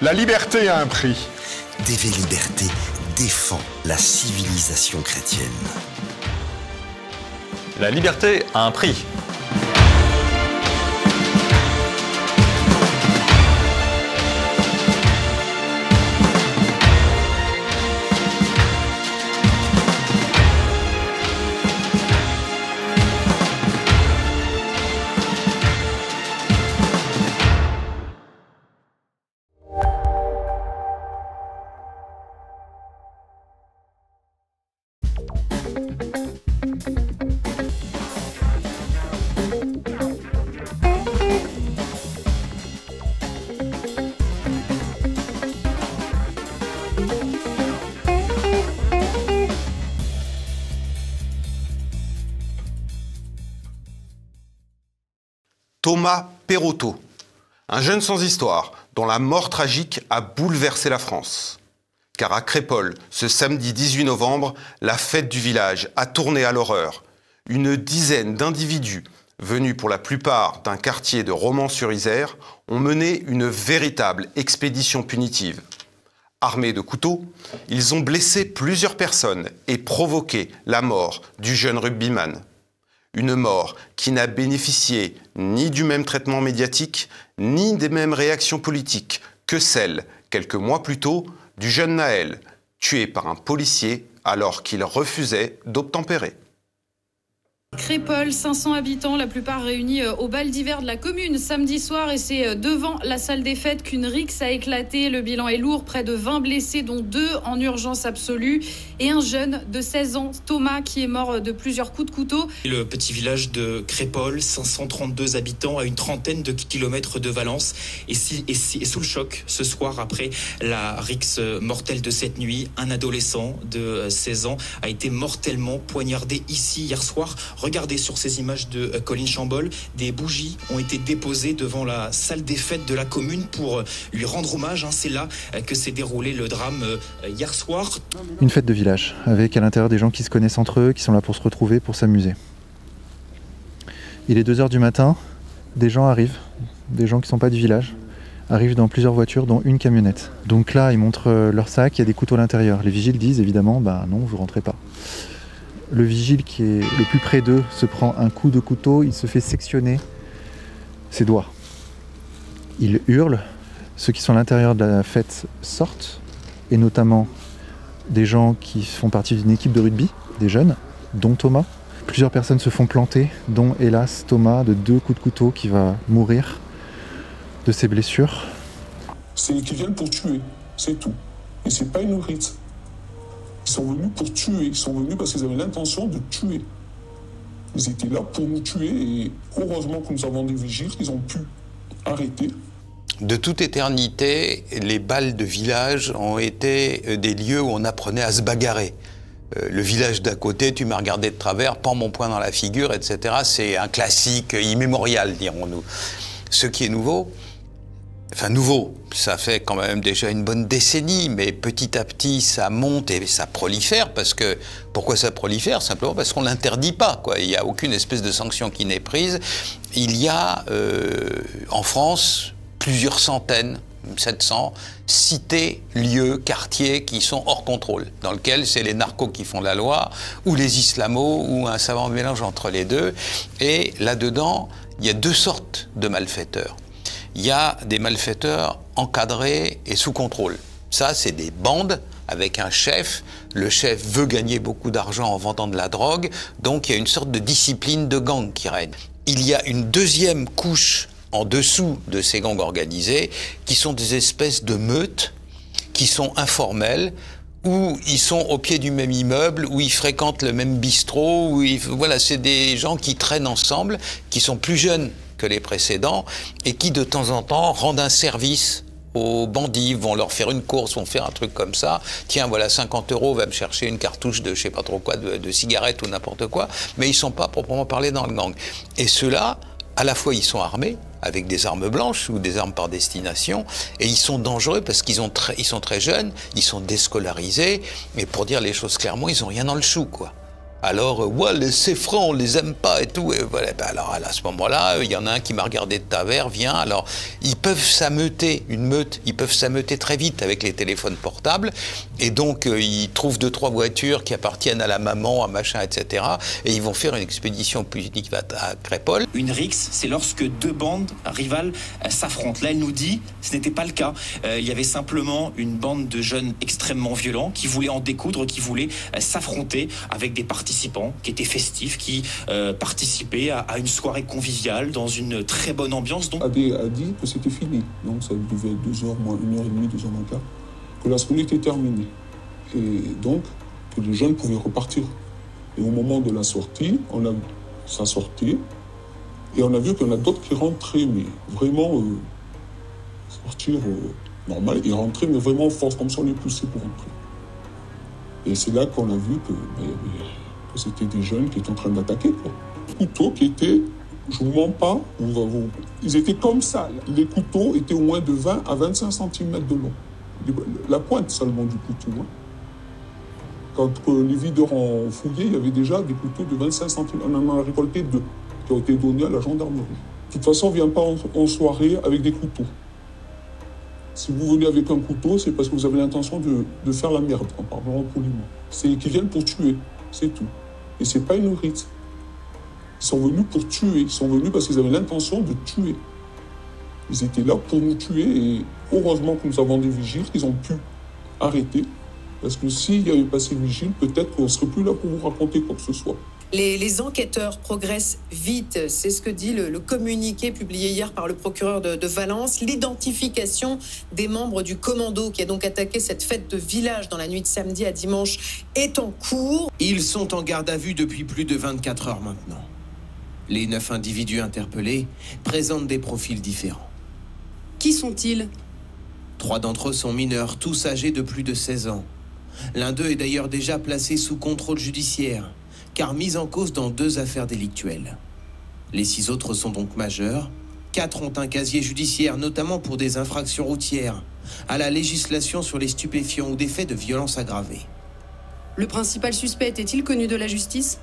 La liberté a un prix. DV Liberté défend la civilisation chrétienne. La liberté a un prix. Thomas Perotto, un jeune sans histoire dont la mort tragique a bouleversé la France. Car à Crépol, ce samedi 18 novembre, la fête du village a tourné à l'horreur. Une dizaine d'individus, venus pour la plupart d'un quartier de Romans-sur-Isère, ont mené une véritable expédition punitive. Armés de couteaux, ils ont blessé plusieurs personnes et provoqué la mort du jeune rugbyman. Une mort qui n'a bénéficié ni du même traitement médiatique, ni des mêmes réactions politiques que celle, quelques mois plus tôt, du jeune Naël, tué par un policier alors qu'il refusait d'obtempérer. Crépol, 500 habitants, la plupart réunis au bal d'hiver de la commune samedi soir, et c'est devant la salle des fêtes qu'une rixe a éclaté. Le bilan est lourd, près de 20 blessés, dont 2 en urgence absolue, et un jeune de 16 ans, Thomas, qui est mort de plusieurs coups de couteau. Le petit village de Crépol, 532 habitants à une trentaine de kilomètres de Valence, et sous le choc ce soir après la rixe mortelle de cette nuit. Un adolescent de 16 ans a été mortellement poignardé ici hier soir. Regardez sur ces images de Colline Chambol, des bougies ont été déposées devant la salle des fêtes de la commune pour lui rendre hommage. C'est là que s'est déroulé le drame hier soir. Une fête de village, avec à l'intérieur des gens qui se connaissent entre eux, qui sont là pour se retrouver, pour s'amuser. Il est 2 h du matin, des gens arrivent, des gens qui ne sont pas du village, arrivent dans plusieurs voitures, dont une camionnette. Donc là, ils montrent leur sac, il y a des couteaux à l'intérieur. Les vigiles disent évidemment, non, vous rentrez pas. Le vigile qui est le plus près d'eux se prend un coup de couteau, il se fait sectionner ses doigts. Il hurle, ceux qui sont à l'intérieur de la fête sortent, et notamment des gens qui font partie d'une équipe de rugby, des jeunes, dont Thomas. Plusieurs personnes se font planter, dont hélas Thomas, de 2 coups de couteau, qui va mourir de ses blessures. C'est qu'ils viennent pour tuer, c'est tout. Et c'est pas une rite. Ils sont venus pour tuer, ils sont venus parce qu'ils avaient l'intention de tuer. Ils étaient là pour nous tuer et heureusement que nous avons des vigiles, ils ont pu arrêter. De toute éternité, les bals de village ont été des lieux où on apprenait à se bagarrer. Le village d'à côté, tu m'as regardé de travers, pends mon poing dans la figure, etc. C'est un classique immémorial, dirons-nous. Ce qui est nouveau, ça fait quand même déjà une bonne décennie, mais petit à petit ça monte et ça prolifère, parce que, pourquoi ça prolifère? Simplement parce qu'on ne l'interdit pas, quoi. Il n'y a aucune espèce de sanction qui n'est prise. Il y a en France plusieurs centaines, 700, cités, lieux, quartiers qui sont hors contrôle, dans lesquels c'est les narcos qui font la loi, ou les islamos, ou un savant mélange entre les deux. Et là-dedans, il y a 2 sortes de malfaiteurs. Il y a des malfaiteurs encadrés et sous contrôle. Ça, c'est des bandes avec un chef. Le chef veut gagner beaucoup d'argent en vendant de la drogue, donc il y a une sorte de discipline de gang qui règne. Il y a une deuxième couche en dessous de ces gangs organisés, qui sont des espèces de meutes, qui sont informelles, où ils sont au pied du même immeuble, où ils fréquentent le même bistrot, voilà, c'est des gens qui traînent ensemble, qui sont plus jeunes que les précédents, et qui de temps en temps rendent un service aux bandits, vont leur faire une course, vont faire un truc comme ça. Tiens, voilà 50 €, va me chercher une cartouche de je sais pas trop quoi, de cigarettes ou n'importe quoi, mais ils sont pas proprement parlé dans le gang. Et ceux-là, à la fois ils sont armés, avec des armes blanches ou des armes par destination, et ils sont dangereux parce qu'ils sont très jeunes, ils sont déscolarisés, mais pour dire les choses clairement, ils n'ont rien dans le chou, quoi. Alors, ouais, ces francs, on les aime pas et tout. Et voilà, ben alors à ce moment-là, il y en a un qui m'a regardé de travers, viens. Alors, ils peuvent s'ameuter, une meute, ils peuvent s'ameuter très vite avec les téléphones portables. Et donc, ils trouvent 2-3 voitures qui appartiennent à la maman, à machin, etc. Et ils vont faire une expédition punitive à Crépol. Une rixe, c'est lorsque deux bandes rivales s'affrontent. Là, elle nous dit, ce n'était pas le cas. Il y avait simplement une bande de jeunes extrêmement violents qui voulaient en découdre, qui voulaient s'affronter avec des participants qui étaient festifs, qui participaient à une soirée conviviale dans une très bonne ambiance. Donc... Adé a dit que c'était fini, donc ça devait être 2 heures, moins 1h30, 2 heures moins quart, que la soirée était terminée. Et donc, que les jeunes pouvaient repartir. Et au moment de la sortie, on a vu ça sortir, et on a vu qu'il y en a d'autres qui rentraient, mais vraiment sortir normal, ils rentraient, mais vraiment en force, comme ça on les poussait pour rentrer. Et c'est là qu'on a vu que c'était des jeunes qui étaient en train d'attaquer, quoi. Les couteaux qui étaient, je ne vous mens pas, ils étaient comme ça. Les couteaux étaient au moins de 20 à 25 cm de long. La pointe seulement du couteau. Hein. Quand les videurs ont fouillé, il y avait déjà des couteaux de 25 cm. On en a récolté 2 qui ont été donnés à la gendarmerie. De toute façon, on ne vient pas en soirée avec des couteaux. Si vous venez avec un couteau, c'est parce que vous avez l'intention de faire la merde, en parlant poliment. C'est qu'ils viennent pour tuer, c'est tout. Et c'est pas une rite. Ils sont venus pour tuer. Ils sont venus parce qu'ils avaient l'intention de tuer. Ils étaient là pour nous tuer et heureusement que nous avons des vigiles qu'ils ont pu arrêter. Parce que s'il n'y avait pas ces vigiles, peut-être qu'on ne serait plus là pour vous raconter quoi que ce soit. Les enquêteurs progressent vite, c'est ce que dit le communiqué publié hier par le procureur de Valence. L'identification des membres du commando qui a donc attaqué cette fête de village dans la nuit de samedi à dimanche est en cours. Ils sont en garde à vue depuis plus de 24 heures maintenant. Les 9 individus interpellés présentent des profils différents. Qui sont-ils? 3 d'entre eux sont mineurs, tous âgés de plus de 16 ans. L'un d'eux est d'ailleurs déjà placé sous contrôle judiciaire, car mis en cause dans 2 affaires délictuelles. Les 6 autres sont donc majeurs. 4 ont un casier judiciaire, notamment pour des infractions routières, à la législation sur les stupéfiants ou des faits de violence aggravée. Le principal suspect est-il connu de la justice?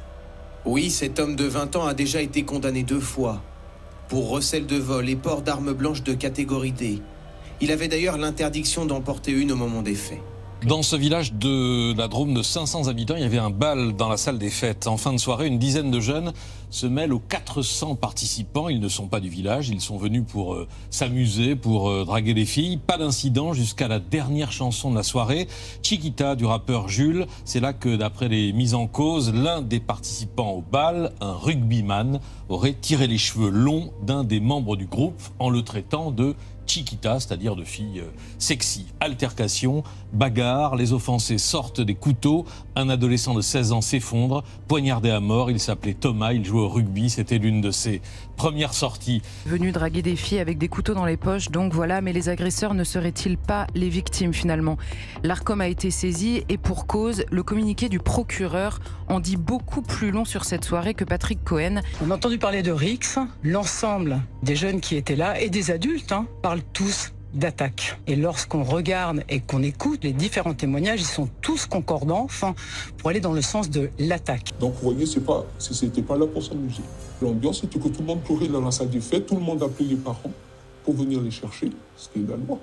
Oui, cet homme de 20 ans a déjà été condamné 2 fois pour recel de vol et port d'armes blanches de catégorie D. Il avait d'ailleurs l'interdiction d'en porter une au moment des faits. Dans ce village de la Drôme de 500 habitants, il y avait un bal dans la salle des fêtes. En fin de soirée, une dizaine de jeunes se mêlent aux 400 participants. Ils ne sont pas du village, ils sont venus pour s'amuser, pour draguer les filles. Pas d'incident jusqu'à la dernière chanson de la soirée, Chiquita du rappeur Jules. C'est là que, d'après les mises en cause, l'un des participants au bal, un rugbyman, aurait tiré les cheveux longs d'un des membres du groupe en le traitant de Chiquita, c'est-à-dire de filles sexy. Altercation, bagarre, les offensés sortent des couteaux, un adolescent de 16 ans s'effondre, poignardé à mort, il s'appelait Thomas, il jouait au rugby, c'était l'une de ses premières sorties. Venu draguer des filles avec des couteaux dans les poches, donc voilà, mais les agresseurs ne seraient-ils pas les victimes finalement? L'Arcom a été saisi et pour cause, le communiqué du procureur en dit beaucoup plus long sur cette soirée que Patrick Cohen. On a entendu parler de Rix, l'ensemble des jeunes qui étaient là et des adultes parlent tous d'attaque. Et lorsqu'on regarde et qu'on écoute les différents témoignages, ils sont tous concordants, pour aller dans le sens de l'attaque. Donc vous voyez, c'était pas là pour s'amuser. L'ambiance, c'était que tout le monde courait dans la salle des fêtes, tout le monde appelait les parents pour venir les chercher, ce qui est la loi.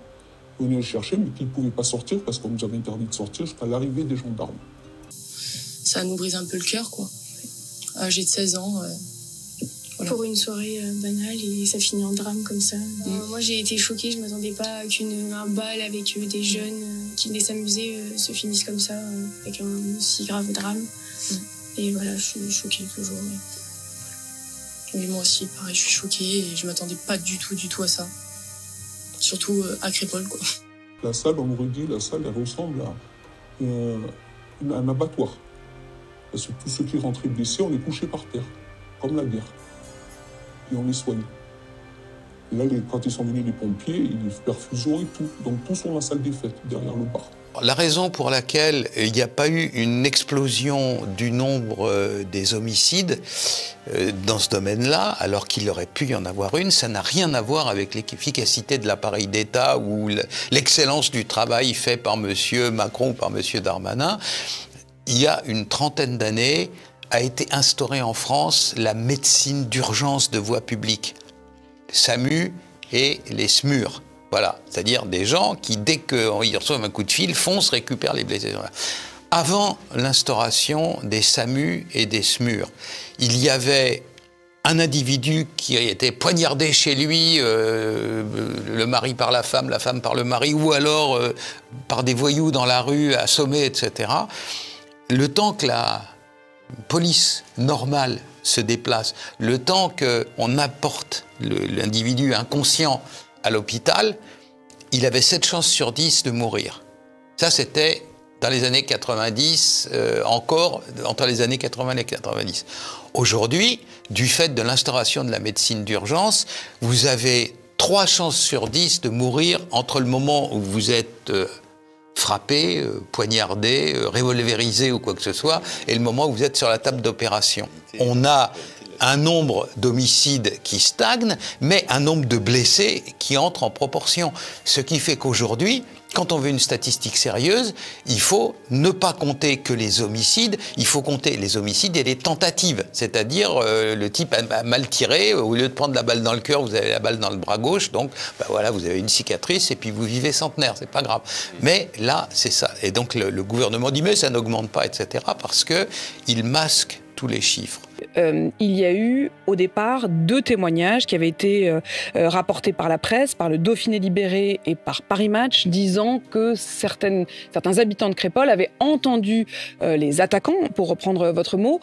Venir les chercher, mais qu'ils ne pouvaient pas sortir parce qu'on nous avait interdit de sortir jusqu'à l'arrivée des gendarmes. Ça nous brise un peu le cœur, quoi. J'ai de 16 ans. Voilà. Pour une soirée banale et ça finit en drame comme ça. Moi j'ai été choquée, je m'attendais pas qu'un bal avec des jeunes qui venaient s'amuser se finisse comme ça, avec un aussi grave drame. Et voilà, je suis choquée toujours. Mais moi aussi, pareil, je suis choquée et je m'attendais pas du tout à ça. Surtout à Crépol, quoi. La salle, on nous dit, la salle, elle ressemble à un abattoir. Parce que tous ceux qui rentraient blessés, on les couchait par terre, comme la guerre. Et on les soigne. Et là, quand ils sont venus les pompiers, ils perfusion et tout. Donc tous sont dans la salle des fêtes, derrière le bar. La raison pour laquelle il n'y a pas eu une explosion du nombre des homicides dans ce domaine-là, alors qu'il aurait pu y en avoir une, ça n'a rien à voir avec l'efficacité de l'appareil d'État ou l'excellence du travail fait par M. Macron ou par M. Darmanin. Il y a une trentaine d'années, a été instaurée en France la médecine d'urgence de voie publique. SAMU et les SMUR. Voilà, c'est-à-dire des gens qui, dès qu'ils reçoivent un coup de fil, foncent, récupèrent les blessés. Avant l'instauration des SAMU et des SMUR, il y avait un individu qui était poignardé chez lui, le mari par la femme par le mari, ou alors par des voyous dans la rue, assommés, etc. Le temps que la police normale se déplace, le temps qu'on apporte l'individu inconscient à l'hôpital, il avait 7 chances sur 10 de mourir. Ça, c'était dans les années 90, encore entre les années 80 et 90. Aujourd'hui, du fait de l'instauration de la médecine d'urgence, vous avez 3 chances sur 10 de mourir entre le moment où vous êtes frappé, poignardé, revolverisé ou quoi que ce soit, et le moment où vous êtes sur la table d'opération. On a un nombre d'homicides qui stagne, mais un nombre de blessés qui entre en proportion. Ce qui fait qu'aujourd'hui, quand on veut une statistique sérieuse, il faut ne pas compter que les homicides, il faut compter les homicides et les tentatives. C'est-à-dire, le type a mal tiré, au lieu de prendre la balle dans le cœur, vous avez la balle dans le bras gauche, donc voilà, vous avez une cicatrice et puis vous vivez centenaire, c'est pas grave. Mais là, c'est ça. Et donc le gouvernement dit, mais ça n'augmente pas, etc., parce qu'il masque tous les chiffres. Il y a eu au départ 2 témoignages qui avaient été rapportés par la presse, par le Dauphiné Libéré et par Paris Match, disant que certains habitants de Crépol avaient entendu les attaquants, pour reprendre votre mot,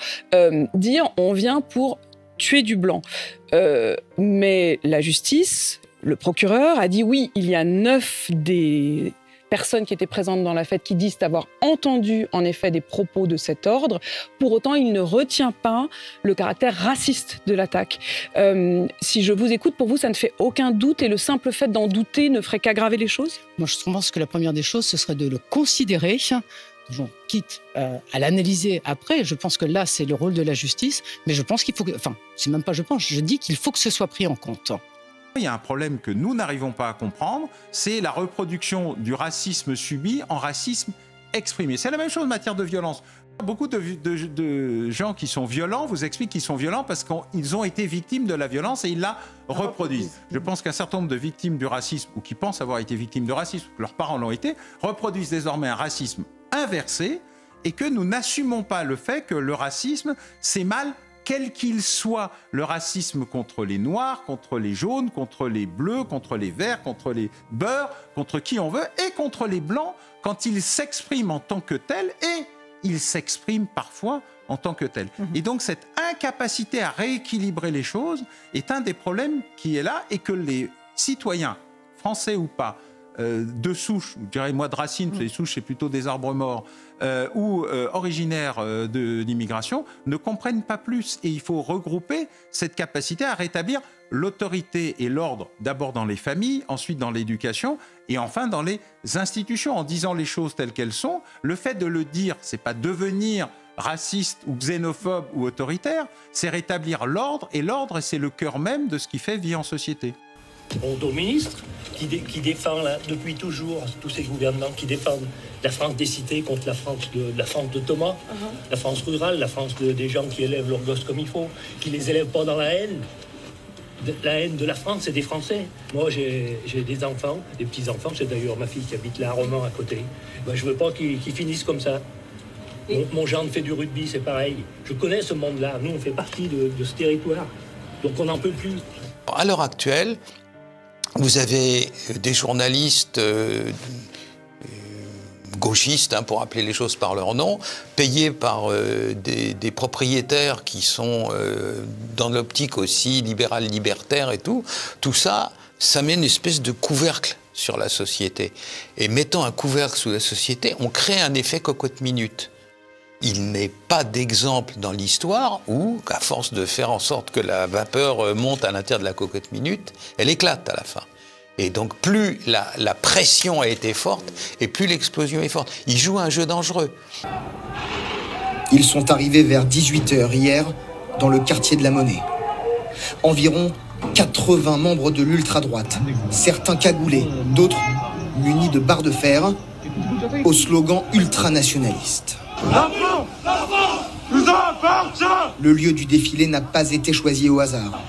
dire « on vient pour tuer du blanc ». Mais la justice, le procureur, a dit « oui, il y a 9 des personnes qui étaient présentes dans la fête qui disent avoir entendu en effet des propos de cet ordre. Pour autant, il ne retient pas le caractère raciste de l'attaque. Si je vous écoute, pour vous, ça ne fait aucun doute et le simple fait d'en douter ne ferait qu'aggraver les choses ? Moi, je pense que la première des choses, ce serait de le considérer, quitte à l'analyser après. Je pense que là, c'est le rôle de la justice, mais je pense qu'il faut que... Enfin, c'est même pas je pense, je dis qu'il faut que ce soit pris en compte. Il y a un problème que nous n'arrivons pas à comprendre, c'est la reproduction du racisme subi en racisme exprimé. C'est la même chose en matière de violence. Beaucoup de gens qui sont violents vous expliquent qu'ils sont violents parce qu'ils ont été victimes de la violence et ils la reproduisent. Je pense qu'un certain nombre de victimes du racisme, ou qui pensent avoir été victimes de racisme, que leurs parents l'ont été, reproduisent désormais un racisme inversé et que nous n'assumons pas le fait que le racisme, c'est mal quel qu'il soit, le racisme contre les noirs, contre les jaunes, contre les bleus, contre les verts, contre les beurs, contre qui on veut, et contre les blancs, quand ils s'expriment en tant que tels, et ils s'expriment parfois en tant que tels. Et donc cette incapacité à rééquilibrer les choses est un des problèmes qui est là, et que les citoyens, français ou pas, de souche, je dirais moi de racines, les souches c'est plutôt des arbres morts, ou originaires de l'immigration, ne comprennent pas plus. Et il faut regrouper cette capacité à rétablir l'autorité et l'ordre, d'abord dans les familles, ensuite dans l'éducation, et enfin dans les institutions, en disant les choses telles qu'elles sont. Le fait de le dire, c'est pas devenir raciste ou xénophobe ou autoritaire, c'est rétablir l'ordre, et l'ordre, c'est le cœur même de ce qui fait vie en société. On au ministre qui défend là, depuis toujours tous ces gouvernements qui défendent la France des cités contre la France de Thomas, la France rurale, la France des gens qui élèvent leurs gosses comme il faut, qui les élèvent pas dans la haine. La haine de la France et des Français. Moi, j'ai des enfants, des petits-enfants, c'est d'ailleurs ma fille qui habite là à Romans à côté. Ben, je veux pas qu'ils finissent comme ça. Mon gendre fait du rugby, c'est pareil. Je connais ce monde-là. Nous, on fait partie de ce territoire. Donc, on n'en peut plus. À l'heure actuelle, vous avez des journalistes gauchistes, pour appeler les choses par leur nom, payés par des propriétaires qui sont dans l'optique aussi libérale-libertaire et tout. Tout ça, ça met une espèce de couvercle sur la société. Et mettant un couvercle sous la société, on crée un effet cocotte-minute. Il n'est pas d'exemple dans l'histoire où, à force de faire en sorte que la vapeur monte à l'intérieur de la cocotte-minute, elle éclate à la fin. Et donc, plus la pression a été forte, et plus l'explosion est forte. Ils jouent un jeu dangereux. Ils sont arrivés vers 18h hier, dans le quartier de la Monnaie. Environ 80 membres de l'ultra-droite, certains cagoulés, d'autres munis de barres de fer, au slogan ultranationaliste. La France nous a Le lieu du défilé n'a pas été choisi au hasard.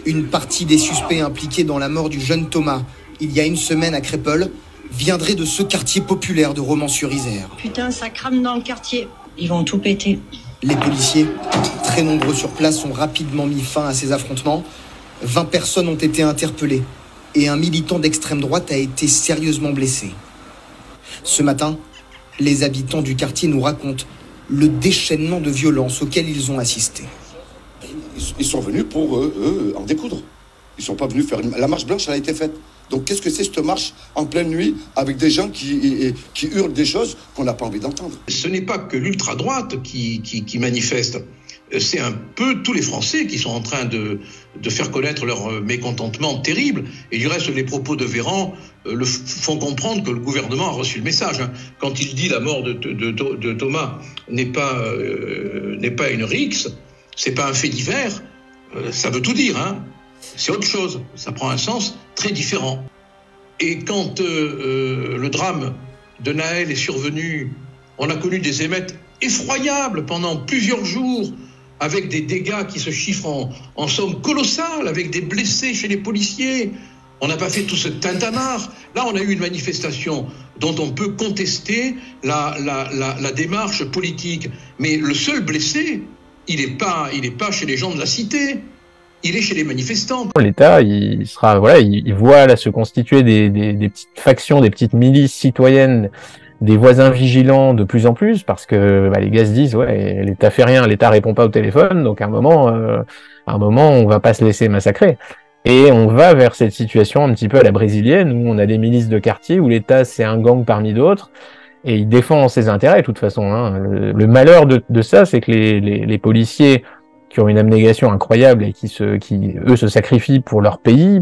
Une partie des suspects impliqués dans la mort du jeune Thomas, il y a une semaine à Crépol, viendrait de ce quartier populaire de Romans-sur-Isère. Putain, ça crame dans le quartier. Ils vont tout péter. Les policiers, très nombreux sur place, ont rapidement mis fin à ces affrontements. 20 personnes ont été interpellées et un militant d'extrême droite a été sérieusement blessé. Ce matin, les habitants du quartier nous racontent le déchaînement de violence auquel ils ont assisté. Ils sont venus pour en découdre. Ils ne sont pas venus faire... La marche blanche, elle a été faite. Donc qu'est-ce que c'est cette marche en pleine nuit avec des gens qui hurlent des choses qu'on n'a pas envie d'entendre? Ce n'est pas que l'ultra-droite qui manifeste. C'est un peu tous les Français qui sont en train de faire connaître leur mécontentement terrible. Et du reste, les propos de Véran font comprendre que le gouvernement a reçu le message. Quand il dit la mort de Thomas n'est pas une rixe, c'est pas un fait divers, ça veut tout dire, hein. C'est autre chose, ça prend un sens très différent. Et quand le drame de Naël est survenu, on a connu des émeutes effroyables pendant plusieurs jours, avec des dégâts qui se chiffrent en sommes colossales, avec des blessés chez les policiers. On n'a pas fait tout ce tintamarre. Là, on a eu une manifestation dont on peut contester la démarche politique. Mais le seul blessé, il n'est pas chez les gens de la cité. Il est chez les manifestants. L'État, il voit là se constituer des petites factions, des petites milices citoyennes, des voisins vigilants de plus en plus, parce que les gars se disent ouais, l'État fait rien, l'État répond pas au téléphone, donc à un moment, on va pas se laisser massacrer. Et on va vers cette situation un petit peu à la brésilienne, où on a des milices de quartier, où l'État c'est un gang parmi d'autres, et il défend ses intérêts de toute façon. Hein. Le malheur de ça, c'est que les policiers qui ont une abnégation incroyable et qui eux se sacrifient pour leur pays,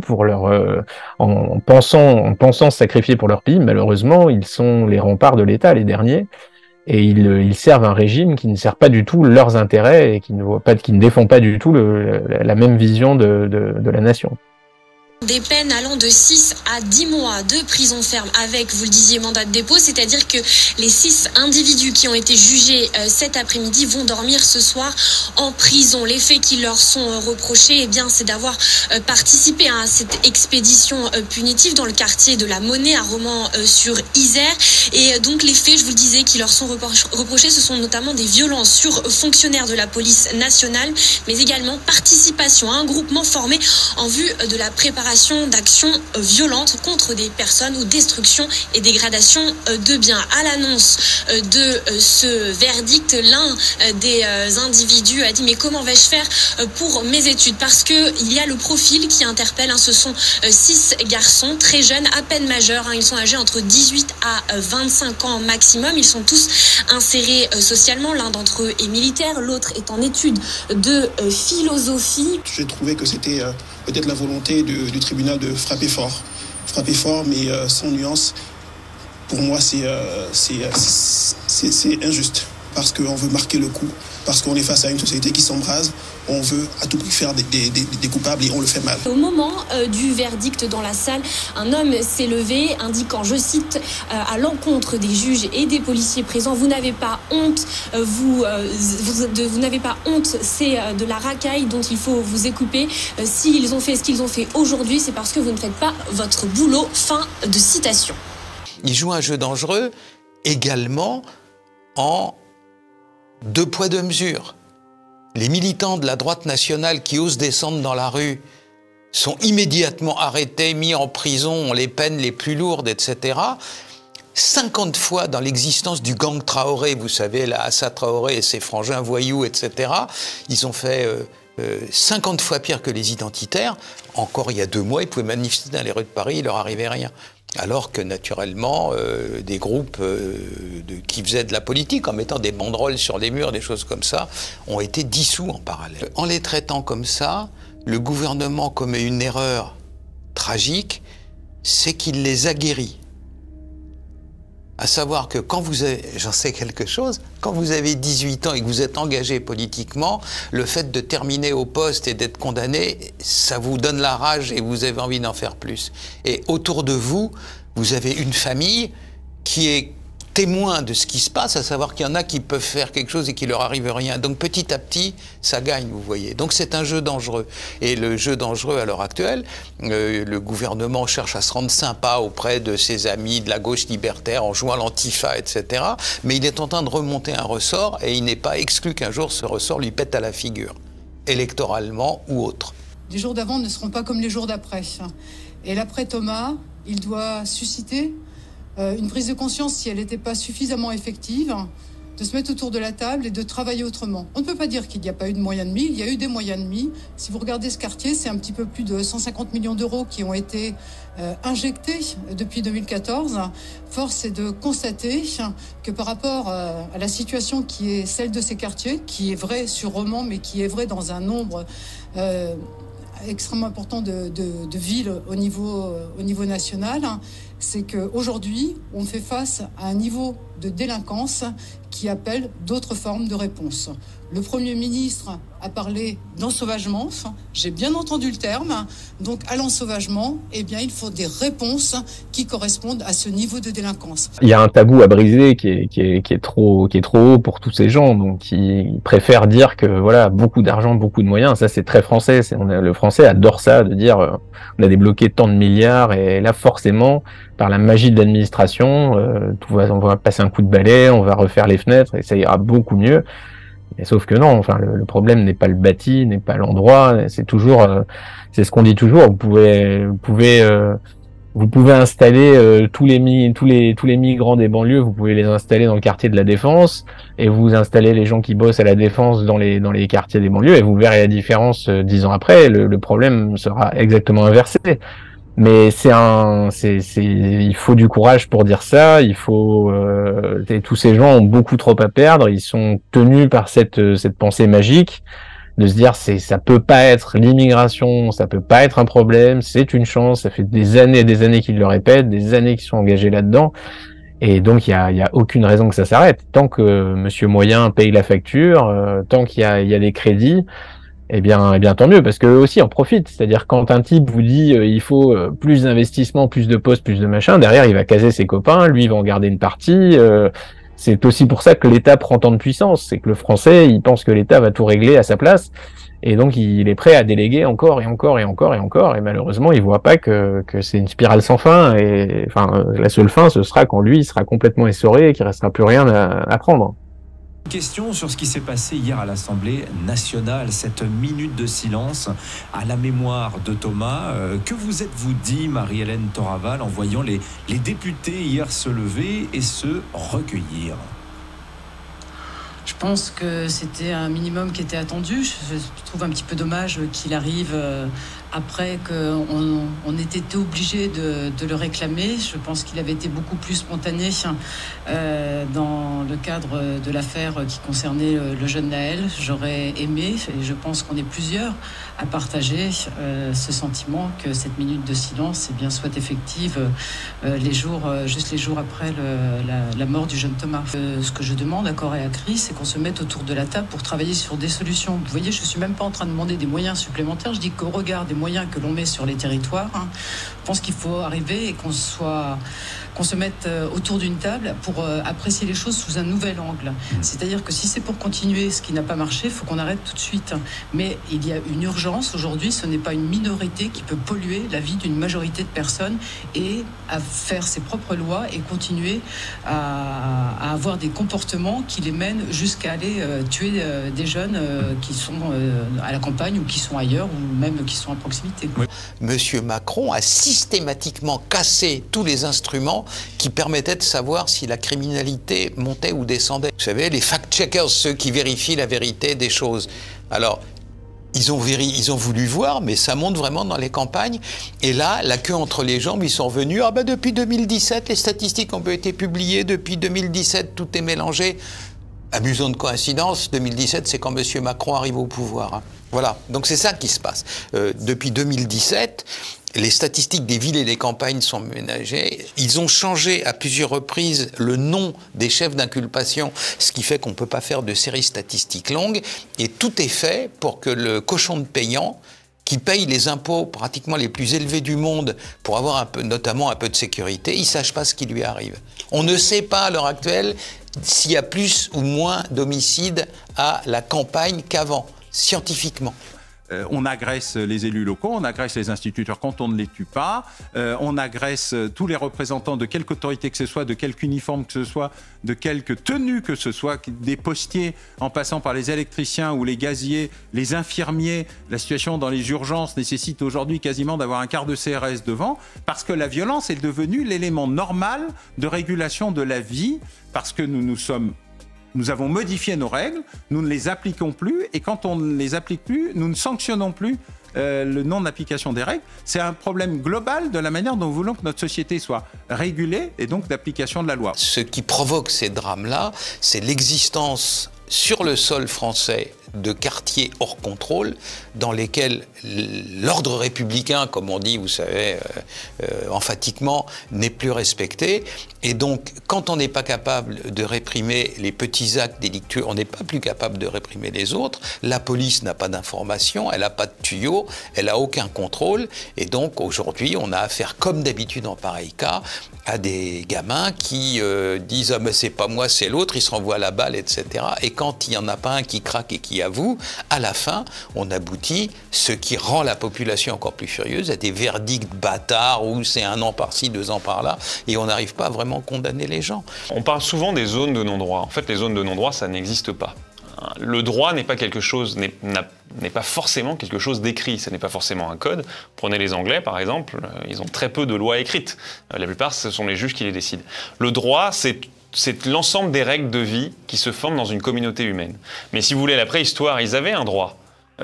en pensant se sacrifier pour leur pays, malheureusement, ils sont les remparts de l'État, les derniers, et ils servent un régime qui ne sert pas du tout leurs intérêts et qui ne défend pas du tout la même vision de la nation. Des peines allant de 6 à 10 mois de prison ferme avec, vous le disiez, mandat de dépôt, c'est-à-dire que les 6 individus qui ont été jugés cet après-midi vont dormir ce soir en prison. Les faits qui leur sont reprochés, c'est d'avoir participé à cette expédition punitive dans le quartier de la Monnaie à Romans-sur-Isère. Et donc les faits, je vous le disais, qui leur sont reprochés, ce sont notamment des violences sur fonctionnaires de la police nationale, mais également participation à un groupement formé en vue de la préparation d'actions violentes contre des personnes ou destruction et dégradation de biens. À l'annonce de ce verdict, l'un des individus a dit mais comment vais-je faire pour mes études, parce que il y a le profil qui interpelle. Ce sont 6 garçons très jeunes, à peine majeurs. Ils sont âgés entre 18 à 25 ans maximum. Ils sont tous insérés socialement. L'un d'entre eux est militaire, l'autre est en études de philosophie. J'ai trouvé que c'était peut-être la volonté du tribunal de frapper fort, mais sans nuance. Pour moi, c'est injuste, parce qu'on veut marquer le coup, parce qu'on est face à une société qui s'embrase. On veut à tout prix faire des coupables et on le fait mal. Au moment du verdict dans la salle, un homme s'est levé indiquant, je cite, à l'encontre des juges et des policiers présents, vous n'avez pas honte, vous n'avez pas honte, c'est de la racaille dont il faut vous écouper. S'ils ont fait ce qu'ils ont fait aujourd'hui, c'est parce que vous ne faites pas votre boulot. Fin de citation. Il joue un jeu dangereux également en 2 poids 2 mesures. Les militants de la droite nationale qui osent descendre dans la rue sont immédiatement arrêtés, mis en prison, ont les peines les plus lourdes, etc. 50 fois dans l'existence du gang Traoré, vous savez, là, Assa Traoré et ses frangins voyous, etc., ils ont fait 50 fois pire que les identitaires. Encore il y a 2 mois, ils pouvaient manifester dans les rues de Paris, il leur arrivait rien. Alors que, naturellement, des groupes qui faisaient de la politique, en mettant des banderoles sur les murs, des choses comme ça, ont été dissous en parallèle. En les traitant comme ça, le gouvernement commet une erreur tragique, c'est qu'il les aguerrit. À savoir que quand vous avez, j'en sais quelque chose, quand vous avez 18 ans et que vous êtes engagé politiquement, le fait de terminer au poste et d'être condamné, ça vous donne la rage et vous avez envie d'en faire plus. Et autour de vous, vous avez une famille qui est témoins de ce qui se passe, à savoir qu'il y en a qui peuvent faire quelque chose et qu'il leur arrive rien. Donc petit à petit, ça gagne, vous voyez. Donc c'est un jeu dangereux. Et le jeu dangereux à l'heure actuelle, le gouvernement cherche à se rendre sympa auprès de ses amis de la gauche libertaire en jouant l'antifa, etc. Mais il est en train de remonter un ressort et il n'est pas exclu qu'un jour ce ressort lui pète à la figure, électoralement ou autre. Les jours d'avant ne seront pas comme les jours d'après. Et l'après Thomas, il doit susciter une prise de conscience, si elle n'était pas suffisamment effective, de se mettre autour de la table et de travailler autrement. On ne peut pas dire qu'il n'y a pas eu de moyens de mis, il y a eu des moyens de mis. Si vous regardez ce quartier, c'est un petit peu plus de 150 millions d'euros qui ont été injectés depuis 2014. Force est de constater que par rapport à la situation qui est celle de ces quartiers, qui est vraie sur Romans, mais qui est vraie dans un nombre extrêmement important de villes au niveau national, c'est qu'aujourd'hui, on fait face à un niveau de délinquance qui appelle d'autres formes de réponse. Le Premier ministre a parlé d'ensauvagement, j'ai bien entendu le terme, donc à l'ensauvagement, eh bien, il faut des réponses qui correspondent à ce niveau de délinquance. Il y a un tabou à briser qui est trop haut pour tous ces gens, donc ils préfèrent dire que voilà, beaucoup d'argent, beaucoup de moyens, ça c'est très français, le français adore ça, de dire on a débloqué tant de milliards, et là forcément, par la magie de l'administration, on va passer un coup de balai, on va refaire les fenêtres, et ça ira beaucoup mieux. Et sauf que non, enfin le problème n'est pas le bâti, n'est pas l'endroit, c'est toujours, c'est ce qu'on dit toujours. Vous pouvez installer tous les migrants des banlieues, vous pouvez les installer dans le quartier de la Défense, et vous installez les gens qui bossent à la Défense dans les quartiers des banlieues, et vous verrez la différence 10 ans après. Le problème sera exactement inversé. Mais il faut du courage pour dire ça. Il faut, tous ces gens ont beaucoup trop à perdre. Ils sont tenus par cette pensée magique de se dire ça peut pas être l'immigration, ça peut pas être un problème, c'est une chance. Ça fait des années et des années qu'ils le répètent, des années qu'ils sont engagés là-dedans. Et donc il y a aucune raison que ça s'arrête. Tant que Monsieur Moyen paye la facture, tant qu'il y a des crédits. Eh bien, tant mieux, parce que eux aussi en profitent. C'est-à-dire, quand un type vous dit il faut plus d'investissement, plus de postes, plus de machin, derrière, il va caser ses copains, lui, il va en garder une partie. C'est aussi pour ça que l'État prend tant de puissance. C'est que le Français, il pense que l'État va tout régler à sa place. Et donc, il est prêt à déléguer encore et encore et encore et encore. Et malheureusement, il voit pas que c'est une spirale sans fin. Et enfin, la seule fin, ce sera quand lui, il sera complètement essoré et qu'il restera plus rien à prendre. Question sur ce qui s'est passé hier à l'Assemblée nationale, cette minute de silence à la mémoire de Thomas. Que vous êtes-vous dit, Marie-Hélène Toraval, en voyant les députés hier se lever et se recueillir? Je pense que c'était un minimum qui était attendu. Je trouve un petit peu dommage qu'il arrive après qu'on ait été obligé de le réclamer. Je pense qu'il avait été beaucoup plus spontané dans le cadre de l'affaire qui concernait le jeune Naël. J'aurais aimé, et je pense qu'on est plusieurs à partager ce sentiment que cette minute de silence soit effective juste les jours après la mort du jeune Thomas. Ce que je demande à corps et à cri, c'est qu'on se mette autour de la table pour travailler sur des solutions. Vous voyez, je ne suis même pas en train de demander des moyens supplémentaires. Je dis qu'au regard des moyens que l'on met sur les territoires, je pense qu'il faut arriver et qu'on se mette autour d'une table pour apprécier les choses sous un nouvel angle. C'est-à-dire que si c'est pour continuer ce qui n'a pas marché, il faut qu'on arrête tout de suite. Mais il y a une urgence aujourd'hui, ce n'est pas une minorité qui peut polluer la vie d'une majorité de personnes et à faire ses propres lois et continuer à avoir des comportements qui les mènent jusqu'à aller tuer des jeunes qui sont à la campagne ou qui sont ailleurs ou même qui sont à proximité. Monsieur Macron a systématiquement cassé tous les instruments qui permettaient de savoir si la criminalité montait ou descendait. Vous savez, les fact-checkers, ceux qui vérifient la vérité des choses. Alors, ils ont voulu voir, mais ça monte vraiment dans les campagnes. Et là, la queue entre les jambes, ils sont revenus. Ah ben depuis 2017, les statistiques ont été publiées. Depuis 2017, tout est mélangé. Amusante coïncidence, 2017, c'est quand M. Macron arrive au pouvoir. Voilà, donc c'est ça qui se passe. Depuis 2017, les statistiques des villes et des campagnes sont ménagées. Ils ont changé à plusieurs reprises le nom des chefs d'inculpation, ce qui fait qu'on ne peut pas faire de séries statistiques longues. Et tout est fait pour que le cochon de payant qui payent les impôts pratiquement les plus élevés du monde pour avoir un peu, notamment un peu de sécurité, il ne sache pas ce qui lui arrive. On ne sait pas à l'heure actuelle s'il y a plus ou moins d'homicides à la campagne qu'avant, scientifiquement. On agresse les élus locaux, on agresse les instituteurs quand on ne les tue pas, on agresse tous les représentants de quelque autorité que ce soit, de quelque uniforme que ce soit, de quelque tenue que ce soit, des postiers en passant par les électriciens ou les gaziers, les infirmiers. La situation dans les urgences nécessite aujourd'hui quasiment d'avoir un quart de CRS devant, parce que la violence est devenue l'élément normal de régulation de la vie, parce que nous avons modifié nos règles, nous ne les appliquons plus, et quand on ne les applique plus, nous ne sanctionnons plus le non-application des règles. C'est un problème global de la manière dont nous voulons que notre société soit régulée, et donc d'application de la loi. Ce qui provoque ces drames-là, c'est l'existence sur le sol français de quartiers hors contrôle dans lesquels l'ordre républicain, comme on dit, vous savez, emphatiquement, n'est plus respecté. Et donc, quand on n'est pas capable de réprimer les petits actes délictueux, on n'est pas plus capable de réprimer les autres. La police n'a pas d'informations, elle n'a pas de tuyaux, elle n'a aucun contrôle. Et donc, aujourd'hui, on a affaire, comme d'habitude en pareil cas, à des gamins qui disent « Ah, mais c'est pas moi, c'est l'autre », ils se renvoient la balle, etc. Et quand il n'y en a pas un qui craque et qui avoue, à la fin, on aboutit, ce qui rend la population encore plus furieuse, à des verdicts bâtards où c'est 1 an par-ci, 2 ans par-là, et on n'arrive pas à vraiment condamner les gens. On parle souvent des zones de non-droit. En fait, les zones de non-droit, ça n'existe pas. Le droit n'est pas quelque chose, n'est pas forcément quelque chose d'écrit, ce n'est pas forcément un code. Prenez les Anglais, par exemple, ils ont très peu de lois écrites. La plupart, ce sont les juges qui les décident. Le droit, c'est l'ensemble des règles de vie qui se forment dans une communauté humaine. Mais si vous voulez, à la préhistoire, ils avaient un droit.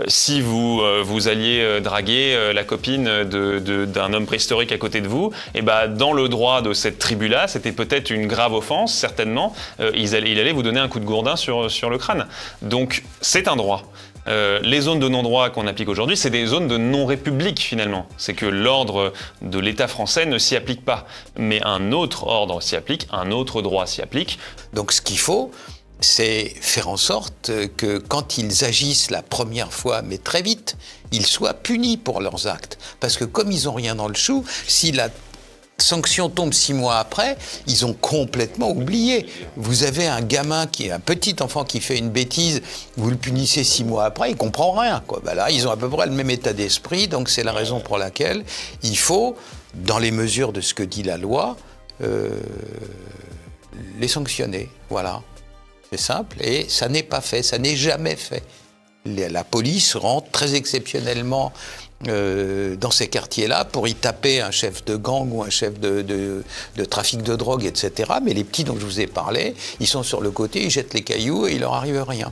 Si vous alliez draguer la copine d'un homme préhistorique à côté de vous, et dans le droit de cette tribu-là, c'était peut-être une grave offense, certainement. Il allait vous donner un coup de gourdin sur le crâne. Donc, c'est un droit. Les zones de non-droit qu'on applique aujourd'hui, c'est des zones de non-république finalement. C'est que l'ordre de l'État français ne s'y applique pas. Mais un autre ordre s'y applique, un autre droit s'y applique. Donc ce qu'il faut, c'est faire en sorte que quand ils agissent la première fois, mais très vite, ils soient punis pour leurs actes. Parce que comme ils n'ont rien dans le chou, si la sanction tombe 6 mois après, ils ont complètement oublié. Vous avez un gamin un petit enfant qui fait une bêtise, vous le punissez 6 mois après, il comprend rien, quoi. Là, ils ont à peu près le même état d'esprit, donc c'est la raison pour laquelle il faut, dans les mesures de ce que dit la loi, les sanctionner. Voilà. C'est simple, et ça n'est pas fait, ça n'est jamais fait. La police rentre très exceptionnellement dans ces quartiers-là pour y taper un chef de gang ou un chef de trafic de drogue, etc. Mais les petits dont je vous ai parlé, ils sont sur le côté, ils jettent les cailloux et il leur arrive rien.